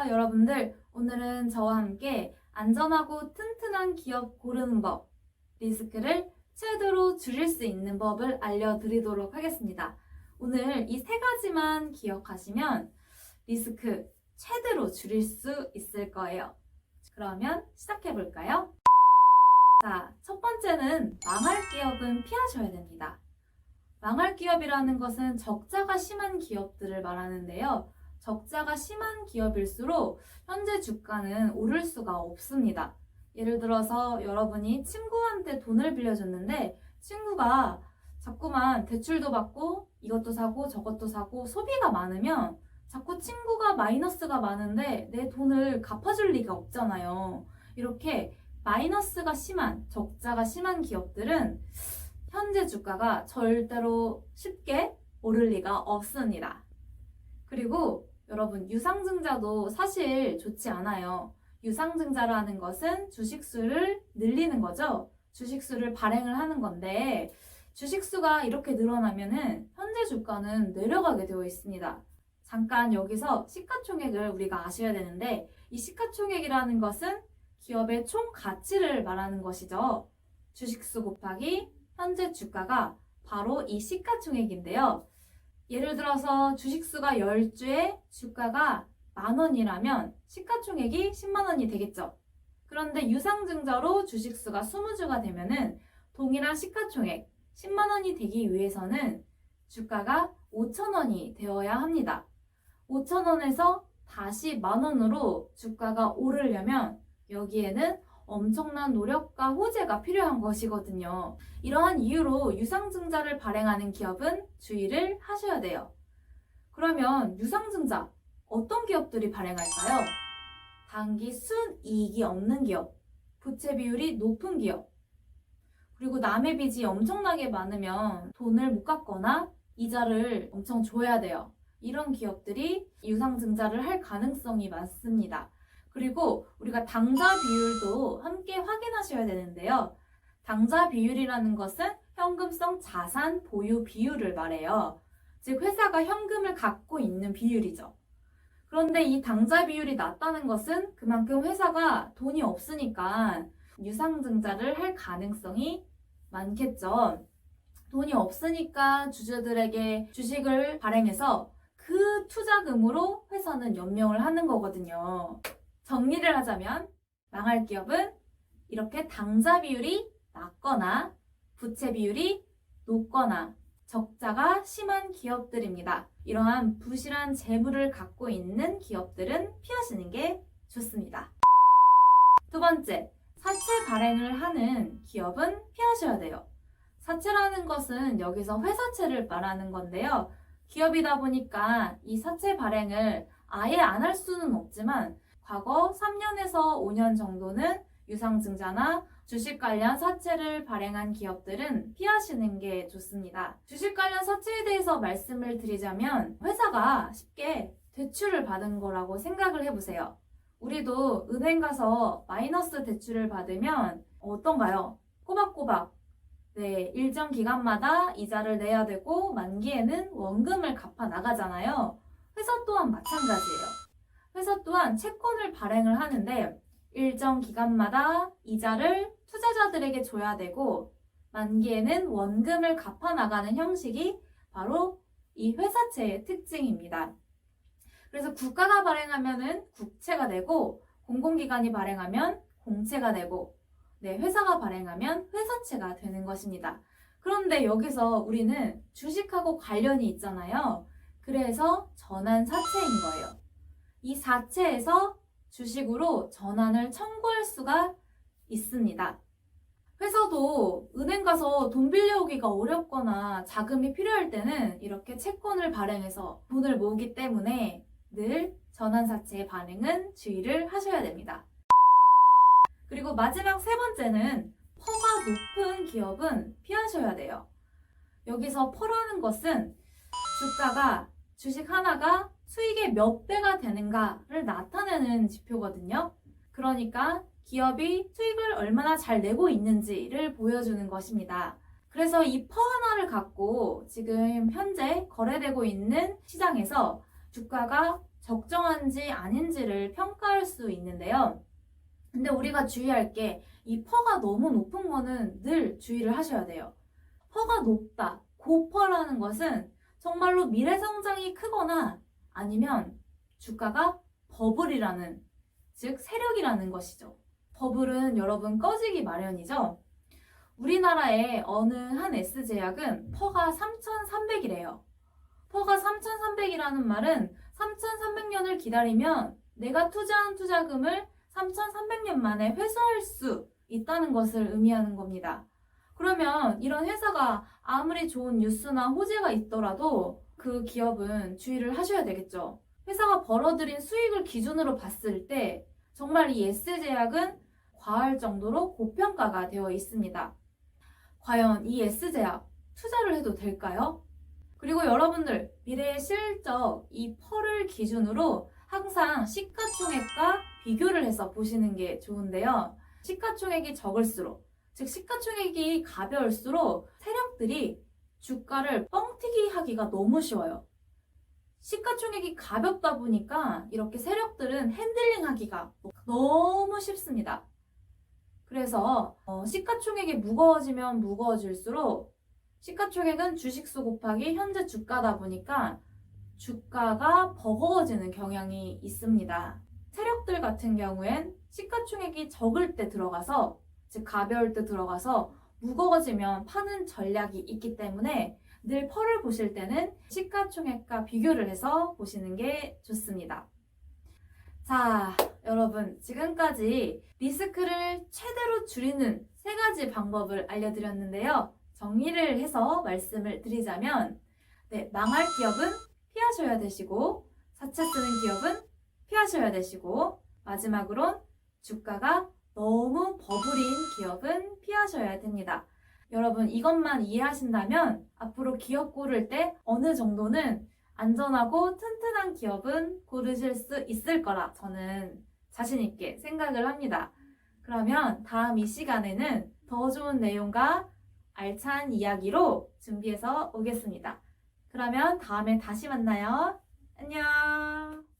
여러분들. 오늘은 저와 함께 안전하고 튼튼한 기업 고르는 법, 리스크를 최대로 줄일 수 있는 법을 알려드리도록 하겠습니다. 오늘 이 세 가지만 기억하시면 리스크 최대로 줄일 수 있을 거예요. 그러면 시작해볼까요? 자, 첫 번째는 망할 기업은 피하셔야 됩니다. 망할 기업이라는 것은 적자가 심한 기업들을 말하는데요. 적자가 심한 기업일수록 현재 주가는 오를 수가 없습니다. 예를 들어서 여러분이 친구한테 돈을 빌려줬는데 친구가 자꾸만 대출도 받고 이것도 사고 저것도 사고 소비가 많으면 자꾸 친구가 마이너스가 많은데 내 돈을 갚아줄 리가 없잖아요. 이렇게 마이너스가 심한, 적자가 심한 기업들은 현재 주가가 절대로 쉽게 오를 리가 없습니다. 그리고 여러분, 유상증자도 사실 좋지 않아요. 유상증자라는 것은 주식수를 늘리는 거죠. 주식수를 발행을 하는 건데 주식수가 이렇게 늘어나면은 현재 주가는 내려가게 되어 있습니다. 잠깐 여기서 시가총액을 우리가 아셔야 되는데 이 시가총액이라는 것은 기업의 총 가치를 말하는 것이죠. 주식수 곱하기 현재 주가가 바로 이 시가총액인데요. 예를 들어서 주식수가 10주에 주가가 10,000원이라면 시가총액이 100,000원이 되겠죠. 그런데 유상증자로 주식수가 20주가 되면은 동일한 시가총액 100,000원이 되기 위해서는 주가가 5,000원이 되어야 합니다. 5,000원에서 다시 10,000원으로 주가가 오르려면 여기에는 엄청난 노력과 호재가 필요한 것이거든요. 이러한 이유로 유상증자를 발행하는 기업은 주의를 하셔야 돼요. 그러면 유상증자, 어떤 기업들이 발행할까요? 단기 순이익이 없는 기업, 부채 비율이 높은 기업, 그리고 남의 빚이 엄청나게 많으면 돈을 못 갚거나 이자를 엄청 줘야 돼요. 이런 기업들이 유상증자를 할 가능성이 많습니다. 그리고 우리가 당좌 비율도 함께 확인하셔야 되는데요. 당좌 비율이라는 것은 현금성 자산 보유 비율을 말해요. 즉 회사가 현금을 갖고 있는 비율이죠. 그런데 이 당좌 비율이 낮다는 것은 그만큼 회사가 돈이 없으니까 유상증자를 할 가능성이 많겠죠. 돈이 없으니까 주주들에게 주식을 발행해서 그 투자금으로 회사는 연명을 하는 거거든요. 정리를 하자면 망할 기업은 이렇게 당좌 비율이 낮거나 부채 비율이 높거나 적자가 심한 기업들입니다. 이러한 부실한 재물을 갖고 있는 기업들은 피하시는 게 좋습니다. 두 번째, 사채 발행을 하는 기업은 피하셔야 돼요. 사채라는 것은 여기서 회사채를 말하는 건데요. 기업이다 보니까 이 사채 발행을 아예 안 할 수는 없지만 과거 3년에서 5년 정도는 유상증자나 주식 관련 사채를 발행한 기업들은 피하시는 게 좋습니다. 주식 관련 사채에 대해서 말씀을 드리자면 회사가 쉽게 대출을 받은 거라고 생각을 해보세요. 우리도 은행 가서 마이너스 대출을 받으면 어떤가요? 꼬박꼬박 일정 기간마다 이자를 내야 되고 만기에는 원금을 갚아 나가잖아요. 회사 또한 마찬가지예요. 회사 또한 채권을 발행을 하는데 일정 기간마다 이자를 투자자들에게 줘야 되고 만기에는 원금을 갚아 나가는 형식이 바로 이 회사채의 특징입니다. 그래서 국가가 발행하면은 국채가 되고 공공기관이 발행하면 공채가 되고 회사가 발행하면 회사채가 되는 것입니다. 그런데 여기서 우리는 주식하고 관련이 있잖아요. 그래서 전환사채인 거예요. 이 사채에서 주식으로 전환을 청구할 수가 있습니다. 회사도 은행 가서 돈 빌려오기가 어렵거나 자금이 필요할 때는 이렇게 채권을 발행해서 돈을 모으기 때문에 늘 전환사채의 발행은 주의를 하셔야 됩니다. 그리고 마지막 세 번째는 퍼가 높은 기업은 피하셔야 돼요. 여기서 퍼라는 것은 주가가 주식 하나가 수익의 몇 배가 되는가를 나타내는 지표거든요. 그러니까 기업이 수익을 얼마나 잘 내고 있는지를 보여주는 것입니다. 그래서 이 퍼 하나를 갖고 지금 현재 거래되고 있는 시장에서 주가가 적정한지 아닌지를 평가할 수 있는데요. 근데 우리가 주의할 게 이 퍼가 너무 높은 거는 늘 주의를 하셔야 돼요. 퍼가 높다, 고퍼라는 것은 정말로 미래 성장이 크거나 아니면 주가가 버블이라는, 즉 세력이라는 것이죠. 버블은 여러분 꺼지기 마련이죠. 우리나라의 어느 한 S제약은 퍼가 3,300이래요. 퍼가 3,300이라는 말은 3,300년을 기다리면 내가 투자한 투자금을 3,300년 만에 회수할 수 있다는 것을 의미하는 겁니다. 그러면 이런 회사가 아무리 좋은 뉴스나 호재가 있더라도 그 기업은 주의를 하셔야 되겠죠. 회사가 벌어들인 수익을 기준으로 봤을 때 정말 이 S제약은 과할 정도로 고평가가 되어 있습니다. 과연 이 S제약 투자를 해도 될까요? 그리고 여러분들 미래의 실적 이 퍼를 기준으로 항상 시가총액과 비교를 해서 보시는 게 좋은데요. 시가총액이 적을수록, 즉 시가총액이 가벼울수록 세력들이 주가를 뻥튀기 하기가 너무 쉬워요. 시가총액이 가볍다 보니까 이렇게 세력들은 핸들링 하기가 너무 쉽습니다. 그래서 시가총액이 무거워지면 무거워질수록 시가총액은 주식수 곱하기 현재 주가다 보니까 주가가 버거워지는 경향이 있습니다. 세력들 같은 경우엔 시가총액이 적을 때 들어가서, 즉 가벼울 때 들어가서 무거워지면 파는 전략이 있기 때문에 늘 퍼를 보실 때는 시가총액과 비교를 해서 보시는 게 좋습니다. 자, 여러분 지금까지 리스크를 최대로 줄이는 3가지 방법을 알려드렸는데요. 정리를 해서 말씀을 드리자면 망할 기업은 피하셔야 되시고, 사채 쓰는 기업은 피하셔야 되시고, 마지막으론 주가가 너무 버블인 기업은 피하셔야 됩니다. 여러분 이것만 이해하신다면 앞으로 기업 고를 때 어느 정도는 안전하고 튼튼한 기업은 고르실 수 있을 거라 저는 자신 있게 생각을 합니다. 그러면 다음 이 시간에는 더 좋은 내용과 알찬 이야기로 준비해서 오겠습니다. 그러면 다음에 다시 만나요. 안녕.